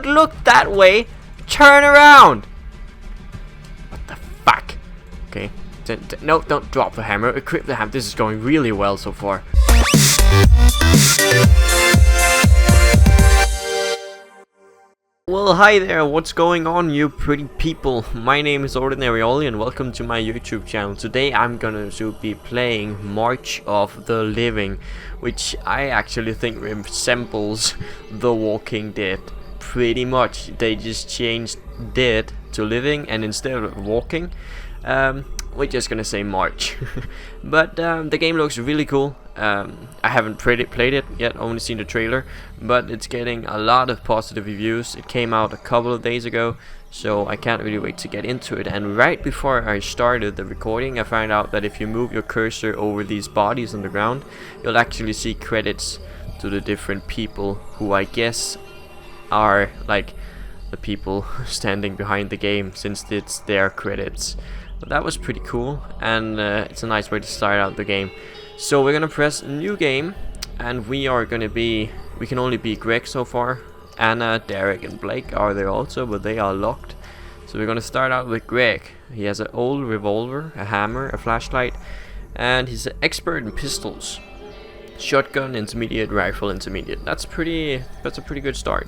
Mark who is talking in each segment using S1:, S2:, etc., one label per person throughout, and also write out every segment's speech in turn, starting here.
S1: Don't look that way. Turn around. What the fuck? Okay. No, don't drop the hammer. Equip the hammer. This is going really well so far. Well, hi there, what's going on, you pretty people? My name is OrdinaryOli and welcome to my YouTube channel. Today I'm gonna be playing March of the Living, which I actually think resembles The Walking Dead pretty much. They just changed dead to living, and instead of walking, we're just gonna say March. But the game looks really cool. I haven't played it yet, only seen the trailer, but it's getting a lot of positive reviews. It came out a couple of days ago, so I can't really wait to get into it. And right before I started the recording, I found out that if you move your cursor over these bodies on the ground, you'll actually see credits to the different people who I guess are like the people standing behind the game, since it's their credits. But that was pretty cool, and it's a nice way to start out the game. So we're gonna press new game, and we can only be Greg so far. Anna, Derek and Blake are there also, but they are locked. So we're gonna start out with Greg. He has an old revolver, a hammer, a flashlight, and he's an expert in pistols. Shotgun intermediate, rifle intermediate. That's a pretty good start.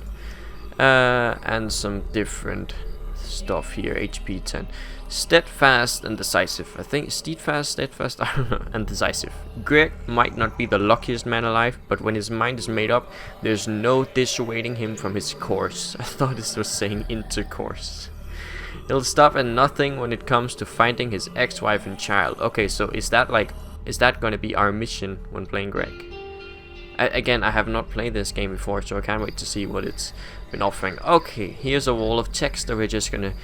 S1: And some different stuff here. HP 10. Steadfast and decisive. I think steadfast, I don't know, and decisive. Greg might not be the luckiest man alive, but when his mind is made up, there's no dissuading him from his course. I thought this was saying intercourse. He'll stop at nothing when it comes to finding his ex-wife and child. Okay, so is that going to be our mission when playing Greg? Again, I have not played this game before, so I can't wait to see what it's been offering. Okay, here's a wall of text that we're just gonna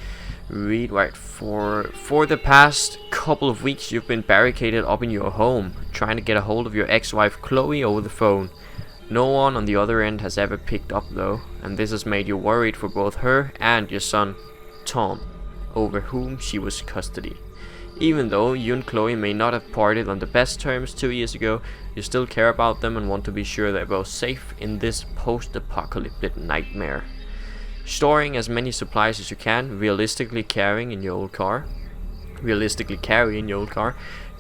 S1: read. Right, for the past couple of weeks you've been barricaded up in your home, trying to get a hold of your ex-wife Chloe over the phone. No one on the other end has ever picked up though, and this has made you worried for both her and your son Tom, over whom she was custody. Even though you and Chloe may not have parted on the best terms 2 years ago, you still care about them and want to be sure they're both safe in this post-apocalyptic nightmare. Storing as many supplies as you can, realistically carry in your old car,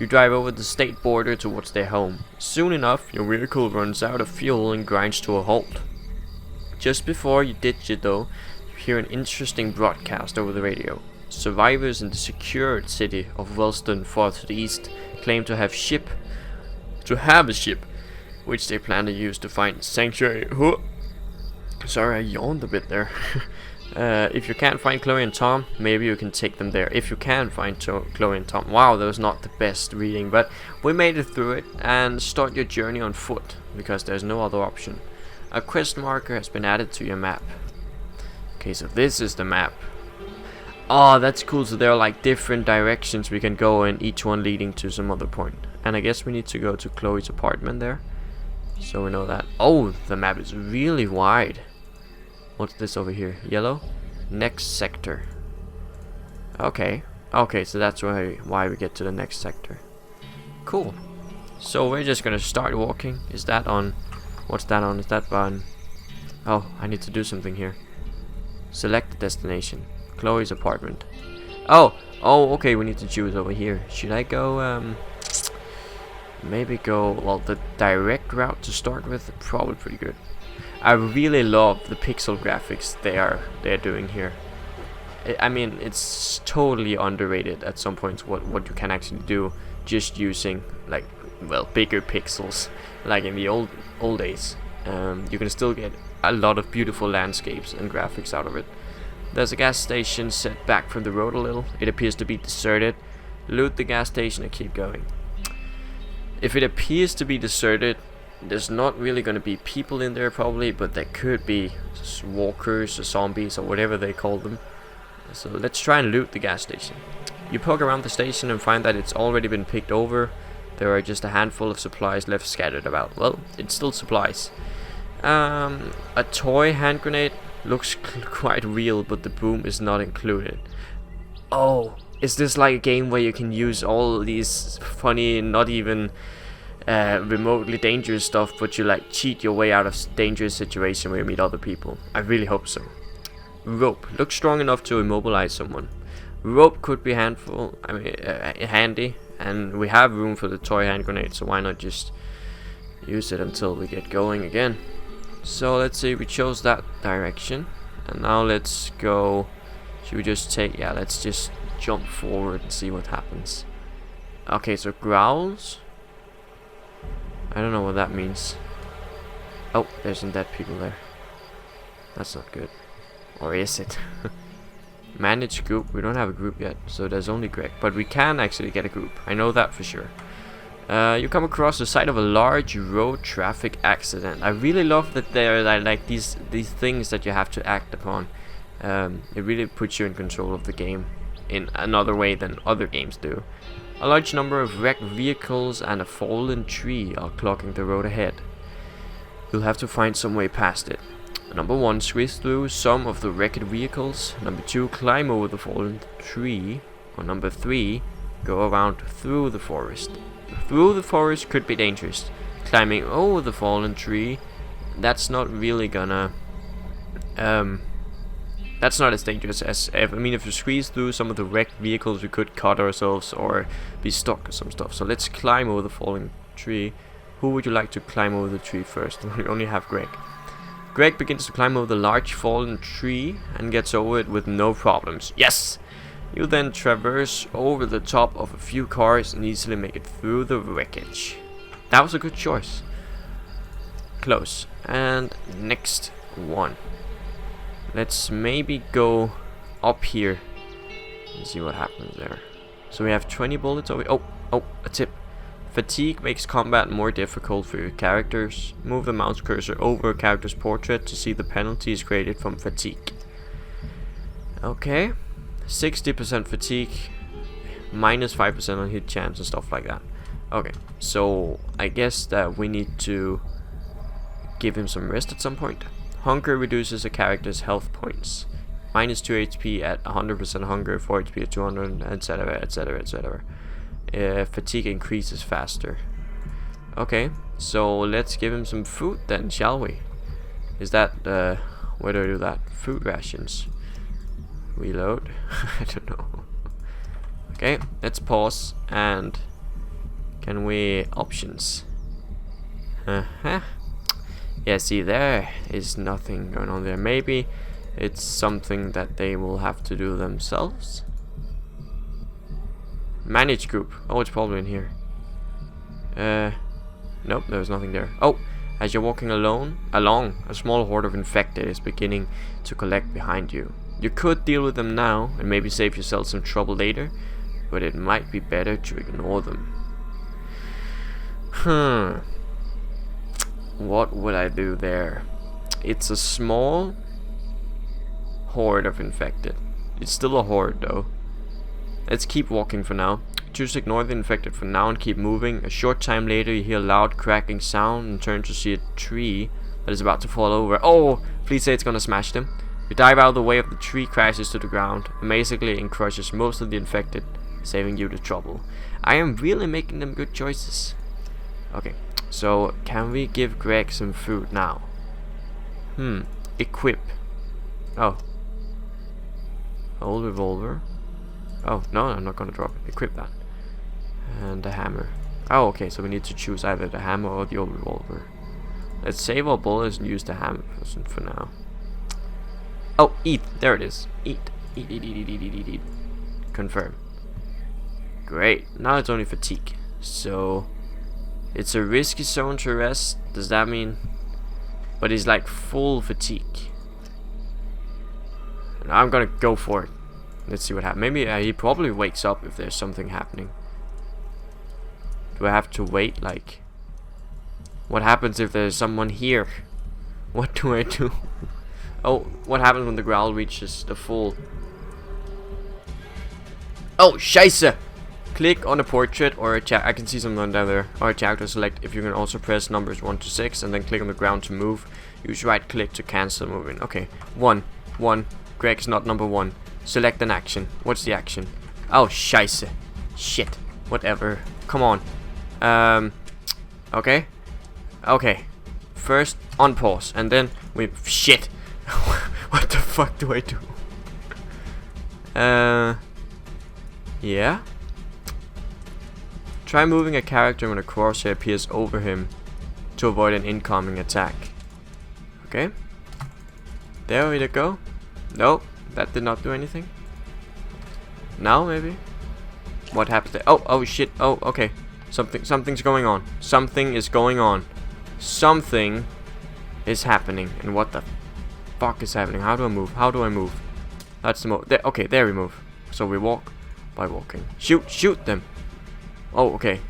S1: you drive over the state border towards their home. Soon enough, your vehicle runs out of fuel and grinds to a halt. Just before you ditch it though, you hear an interesting broadcast over the radio. Survivors in the secured city of Wellston, far to the east, claim to have a ship, which they plan to use to find sanctuary. Sorry, I yawned a bit there. If you can't find Chloe and Tom, maybe you can take them there. If you can find Chloe and Tom. Wow, that was not the best reading, but we made it through it. And start your journey on foot, because there's no other option. A quest marker has been added to your map. Okay, so this is the map. Oh, that's cool. So there are like different directions we can go in, each one leading to some other point. And I guess we need to go to Chloe's apartment there, so we know that. Oh, the map is really wide. What's this over here? Yellow? Next sector. Okay, so that's why we get to the next sector. Cool. So we're just gonna start walking. Is that on? What's that on? Is that on? Oh, I need to do something here. Select the destination. Chloe's apartment. Oh, okay, we need to choose over here. Should I go, maybe go, well, the direct route to start with? Probably pretty good. I really love the pixel graphics they're doing here. I mean, it's totally underrated at some points what you can actually do just using, like, well, bigger pixels, like in the old days. You can still get a lot of beautiful landscapes and graphics out of it. There's a gas station set back from the road a little. It appears to be deserted. Loot the gas station and keep going. If it appears to be deserted, there's not really going to be people in there probably, but there could be walkers or zombies or whatever they call them. So let's try and loot the gas station. You poke around the station and find that it's already been picked over. There are just a handful of supplies left scattered about. Well, it's still supplies. A toy hand grenade. Looks quite real, but the boom is not included. Oh, is this like a game where you can use all these funny, not even remotely dangerous stuff, but you like cheat your way out of dangerous situation where you meet other people? I really hope so. Rope. Looks strong enough to immobilize someone. Rope could be handy, and we have room for the toy hand grenade, so why not just use it until we get going again. So let's see, we chose that direction, and now let's go. Should we just take, yeah, let's just jump forward and see what happens. Okay, so growls, I don't know what that means. Oh, there's some dead people there. That's not good. Or is it? Manage group. We don't have a group yet, so there's only Greg. But we can actually get a group. I know that for sure. You come across the site of a large road traffic accident. I really love that there are like these things that you have to act upon. It really puts you in control of the game in another way than other games do. A large number of wrecked vehicles and a fallen tree are clogging the road ahead. You'll have to find some way past it. Number 1, squeeze through some of the wrecked vehicles. Number 2, climb over the fallen tree. Or number 3, go around through the forest. Through the forest could be dangerous. Climbing over the fallen tree, that's not really gonna that's not as dangerous as if you squeeze through some of the wrecked vehicles, we could cut ourselves or be stuck or some stuff. So let's climb over the fallen tree. Who would you like to climb over the tree first? We only have Greg. Greg begins to climb over the large fallen tree and gets over it with no problems. Yes! You then traverse over the top of a few cars and easily make it through the wreckage. That was a good choice. Close. And next one. Let's maybe go up here and see what happens there. So we have 20 bullets over. Oh, a tip. Fatigue makes combat more difficult for your characters. Move the mouse cursor over a character's portrait to see the penalties created from fatigue. Okay. 60% fatigue, minus 5% on hit chance and stuff like that. Okay, so I guess that we need to give him some rest at some point. Hunger reduces a character's health points. Minus 2 HP at 100% hunger, 4 HP at 200, etc, etc, etc. Fatigue increases faster. Okay, so let's give him some food then, shall we? Is that, where do I do that? Food rations. Reload. I don't know. Okay, let's pause and can we options? Yeah, see, there is nothing going on there. Maybe it's something that they will have to do themselves. Manage group. Oh, it's probably in here. Nope, there's nothing there. Oh, as you're walking along, a small horde of infected is beginning to collect behind you. You could deal with them now and maybe save yourself some trouble later, but it might be better to ignore them. What would I do there? It's a small horde of infected. It's still a horde though. Let's keep walking for now. Choose ignore the infected for now and keep moving. A short time later you hear a loud cracking sound and turn to see a tree that is about to fall over. Oh, please say it's gonna smash them. You dive out of the way of the tree, crashes to the ground, amazingly, and crushes most of the infected, saving you the trouble. I am really making them good choices. Okay, so can we give Greg some food now? Equip. Oh. Old revolver. Oh, no, I'm not gonna drop it. Equip that. And the hammer. Oh, okay, so we need to choose either the hammer or the old revolver. Let's save our bullets and use the hammer for now. Oh, eat. There it is. Eat. Eat, eat, eat, eat, eat, eat, eat. Confirm. Great. Now it's only fatigue. So, it's a risky zone to rest. Does that mean? But he's like full fatigue. And I'm gonna go for it. Let's see what happens. Maybe he probably wakes up if there's something happening. Do I have to wait? Like, what happens if there's someone here? What do I do? Oh, what happens when the growl reaches the full? Oh, scheisse! Click on a portrait or a I can see someone down there. Or a character select. If you can also press numbers 1 to 6 and then click on the ground to move. Use right click to cancel moving. Okay, 1. Greg's not number 1. Select an action. What's the action? Oh, scheisse. Shit. Whatever. Come on. Okay. First, unpause. And then we... Shit. What the fuck do I do? Yeah. Try moving a character when a crosshair appears over him to avoid an incoming attack. Okay. There we go. Nope, that did not do anything. Now maybe. What happened there? Oh shit. Oh, okay. Something's going on. Something is going on. Something is happening. And what the fuck is happening? How do I move? How do I move? That's the move. Okay, there we move. So we walk by walking. Shoot them. Oh, okay.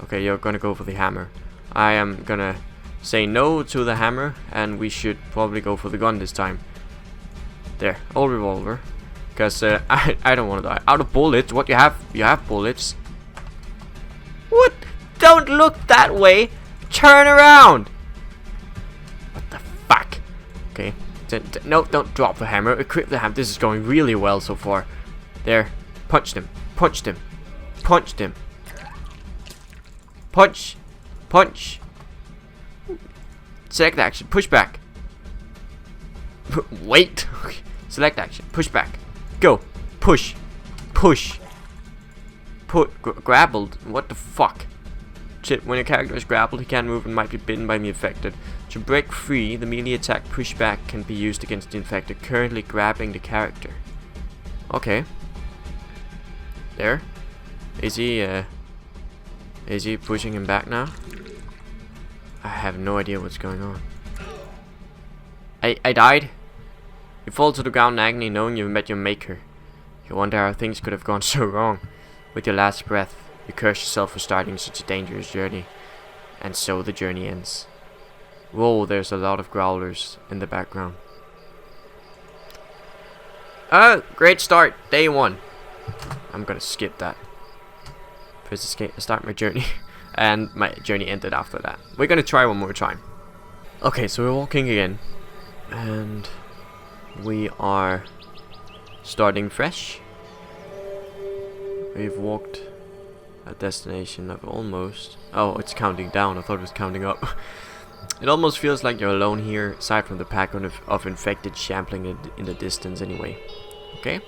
S1: Okay, you're gonna go for the hammer. I am gonna say no to the hammer, and we should probably go for the gun this time. There, old revolver. Because I don't want to die. Out of bullets. What you have? You have bullets. What? Don't look that way. Turn around. What the fuck? Okay. No, don't drop the hammer. Equip the hammer. This is going really well so far. There. Punch them. Punch them. Punch them. Punch. Punch. Select action. Push back. Wait. Select action. Push back. Go. Push. Push. Grappled. What the fuck? Shit, when a character is grappled, he can't move and might be bitten by the infected. To break free, the melee attack pushback can be used against the infected currently grabbing the character. Okay. There. Is he pushing him back now? I have no idea what's going on. I died. You fall to the ground in agony knowing you've met your maker. You wonder how things could have gone so wrong. With your last breath, you curse yourself for starting such a dangerous journey. And so the journey ends. Whoa, there's a lot of growlers in the background. Great start. Day 1. I'm gonna skip that. Press escape to start my journey. And my journey ended after that. We're gonna try one more time. Okay, so we're walking again. And we are starting fresh. We've walked a destination of almost... Oh, it's counting down. I thought it was counting up. It almost feels like you're alone here, aside from the pack of infected shambling in the distance anyway. Okay?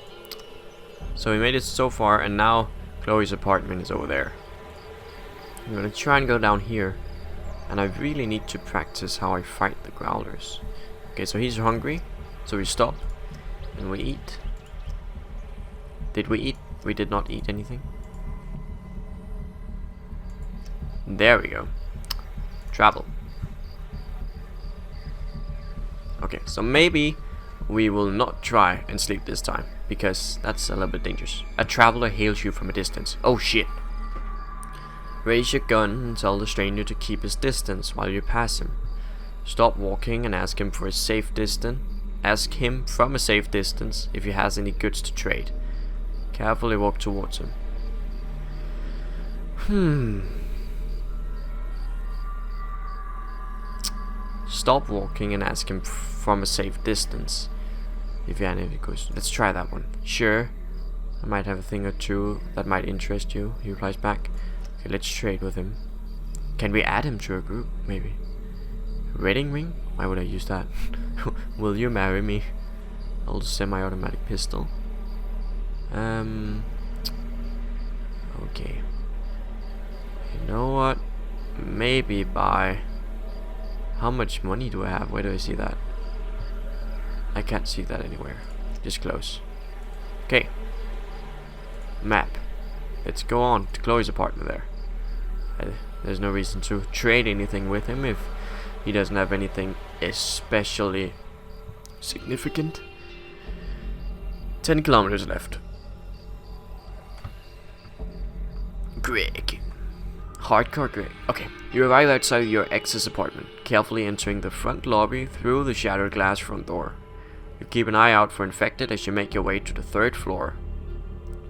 S1: So we made it so far, and now Chloe's apartment is over there. I'm gonna try and go down here. And I really need to practice how I fight the growlers. Okay, so he's hungry. So we stop. And we eat. Did we eat? We did not eat anything. There we go. Travel. Okay, so maybe we will not try and sleep this time, because that's a little bit dangerous. A traveler hails you from a distance. Oh shit. Raise your gun and tell the stranger to keep his distance while you pass him. Stop walking and ask him for a safe distance. Ask him from a safe distance if he has any goods to trade. Carefully walk towards him. Stop walking and ask him from a safe distance if you have any goods. Let's try that one. Sure, I might have a thing or two that might interest you. He replies back. Okay, let's trade with him. Can we add him to a group? Maybe. Wedding ring? Why would I use that? Will you marry me? Old semi-automatic pistol. Okay. You know what? Maybe buy... How much money do I have? Where do I see that? I can't see that anywhere. Just close. Okay. Map. Let's go on to Chloe's apartment there. There's no reason to trade anything with him if he doesn't have anything especially significant. 10 kilometers left. Greg. Hardcore Greg. Okay, you arrive outside your ex's apartment, carefully entering the front lobby through the shattered glass front door. You keep an eye out for infected as you make your way to the 3rd floor.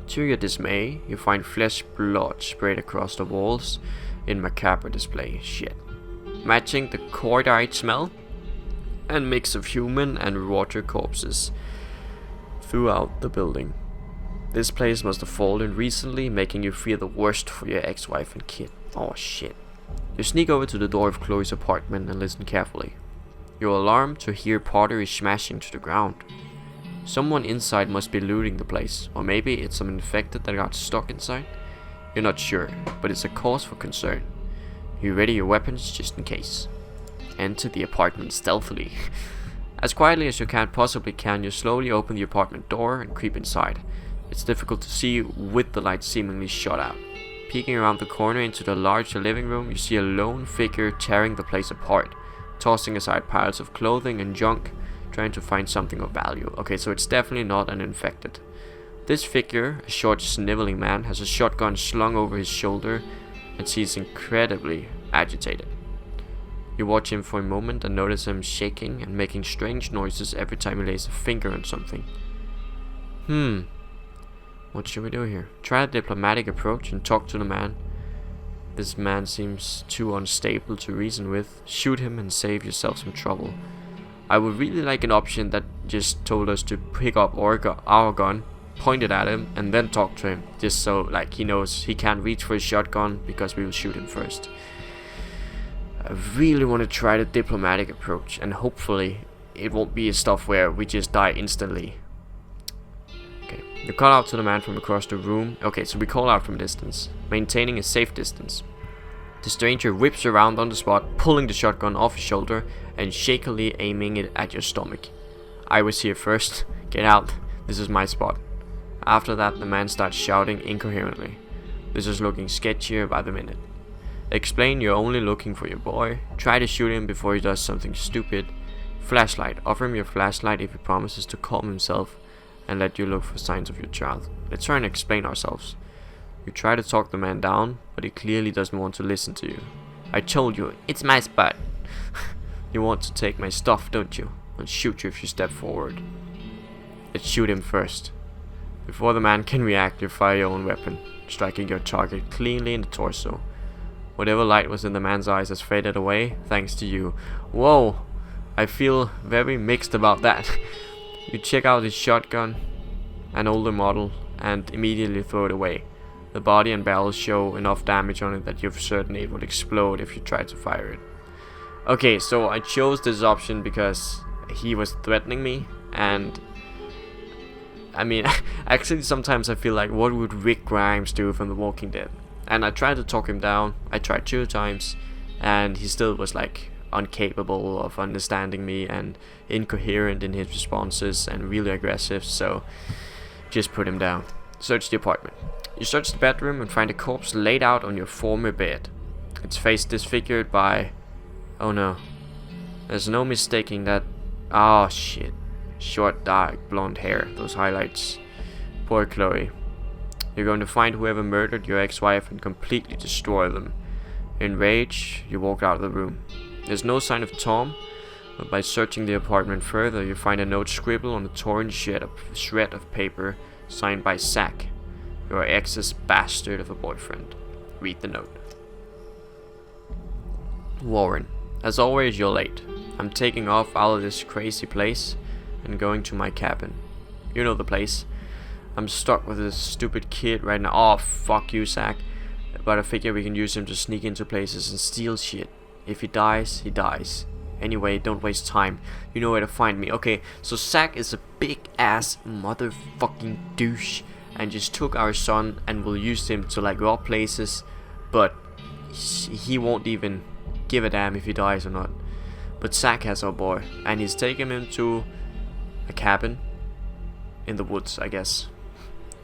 S1: To your dismay, you find flesh blood sprayed across the walls in macabre display. Shit. Matching the cordite smell and mix of human and water corpses throughout the building. This place must have fallen recently, making you fear the worst for your ex-wife and kid. Oh shit. You sneak over to the door of Chloe's apartment and listen carefully. You're alarmed to hear pottery smashing to the ground. Someone inside must be looting the place, or maybe it's some infected that got stuck inside. You're not sure, but it's a cause for concern. You ready your weapons just in case. Enter the apartment stealthily. As quietly as you possibly can, you slowly open the apartment door and creep inside. It's difficult to see with the light seemingly shut out. Peeking around the corner into the larger living room, you see a lone figure tearing the place apart, tossing aside piles of clothing and junk, trying to find something of value. Okay, so it's definitely not an infected. This figure, a short sniveling man, has a shotgun slung over his shoulder and seems incredibly agitated. You watch him for a moment and notice him shaking and making strange noises every time he lays a finger on something. What should we do here? Try a diplomatic approach and talk to the man. This man seems too unstable to reason with. Shoot him and save yourself some trouble. I would really like an option that just told us to pick up our gun, point it at him, and then talk to him. Just so like he knows he can't reach for his shotgun because we will shoot him first. I really want to try the diplomatic approach, and hopefully it won't be a stuff where we just die instantly. Okay, you call out to the man from across the room. Okay, so we call out from distance, maintaining a safe distance. The stranger whips around on the spot, pulling the shotgun off his shoulder and shakily aiming it at your stomach. I was here first. Get out. This is my spot. After that, the man starts shouting incoherently. This is looking sketchier by the minute. Explain you're only looking for your boy. Try to shoot him before he does something stupid. Flashlight. Offer him your flashlight if he promises to calm himself and let you look for signs of your child. Let's try and explain ourselves. You try to talk the man down, but he clearly doesn't want to listen to you. I told you, it's my spot. You want to take my stuff, don't you? I'll shoot you if you step forward. Let's shoot him first. Before the man can react, you fire your own weapon, striking your target cleanly in the torso. Whatever light was in the man's eyes has faded away, thanks to you. Whoa! I feel very mixed about that. You check out his shotgun, an older model, and immediately throw it away. The body and barrel show enough damage on it that you're certain it would explode if you tried to fire it. Okay, so I chose this option because he was threatening me, and I mean, actually sometimes I feel like, what would Rick Grimes do from The Walking Dead? And I tried to talk him down. I tried 2 times, and he still was like incapable of understanding me and incoherent in his responses and really aggressive, so just put him down. Search the apartment. You search the bedroom and find a corpse laid out on your former bed. Its face disfigured by... oh no. There's no mistaking that... oh shit. Short, dark, blonde hair. Those highlights. Poor Chloe. You're going to find whoever murdered your ex-wife and completely destroy them. In rage, you walk out of the room. There's no sign of Tom, but by searching the apartment further, you find a note scribbled on a torn shred of paper signed by Zach, your ex's bastard of a boyfriend. Read the note. Warren, as always, you're late. I'm taking off out of this crazy place and going to my cabin. You know the place. I'm stuck with this stupid kid right now. Oh, fuck you, Zach. But I figure we can use him to sneak into places and steal shit. If he dies, he dies. Anyway, don't waste time. You know where to find me. Okay, so Zach is a big ass motherfucking douche and just took our son and will use him to like rob places, but he won't even give a damn if he dies or not. But Zach has our boy, and he's taken him to a cabin in the woods, I guess.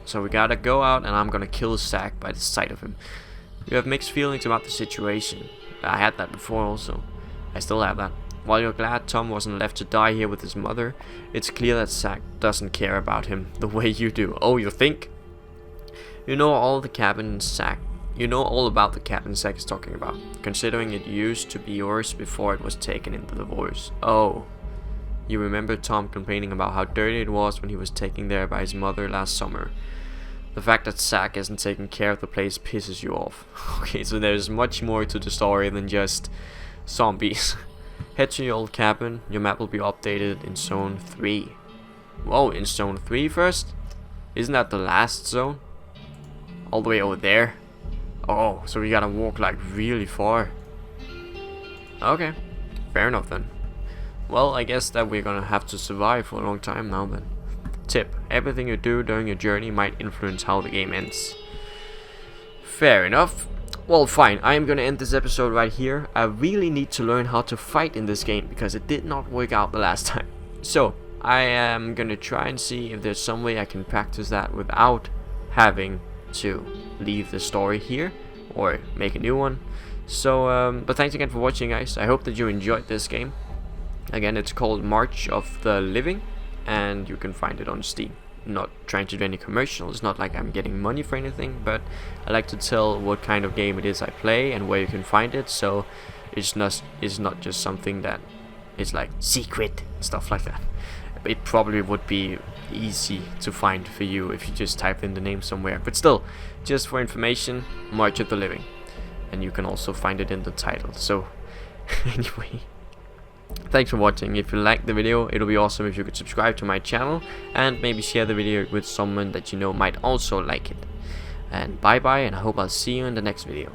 S1: So we gotta go out, and I'm gonna kill Zach by the sight of him. You have mixed feelings about the situation. I had that before also. I still have that. While you're glad Tom wasn't left to die here with his mother, it's clear that Zach doesn't care about him the way you do. Oh, you think? You know all about the cabin Zach is talking about, considering it used to be yours before it was taken into divorce. Oh. You remember Tom complaining about how dirty it was when he was taken there by his mother last summer. The fact that Zach isn't taking care of the place pisses you off. Okay, so there's much more to the story than just zombies. Head to your old cabin. Your map will be updated in zone 3. Whoa, in zone 3 first? Isn't that the last zone? All the way over there? Oh, so we gotta walk like really far. Okay, fair enough then. well, I guess that we're gonna have to survive for a long time now then. Tip: everything you do during your journey might influence how the game ends. Fair enough. Well, fine, I am gonna end this episode right here. I really need to learn how to fight in this game because it did not work out the last time. So, I am gonna try and see if there's some way I can practice that without having to leave the story here or make a new one. So, but thanks again for watching, guys. I hope that you enjoyed this game. Again, it's called March of the Living, and you can find it on Steam. Not trying to do any commercials, it's not like I'm getting money for anything, but I like to tell what kind of game it is I play and where you can find it, so it's not just something that is like secret, stuff like that. It probably would be easy to find for you if you just type in the name somewhere, but still, just for information, March of the Living, and you can also find it in the title. So anyway, thanks for watching. If you liked the video, it'll be awesome if you could subscribe to my channel and maybe share the video with someone that you know might also like it. And bye bye, and I hope I'll see you in the next video.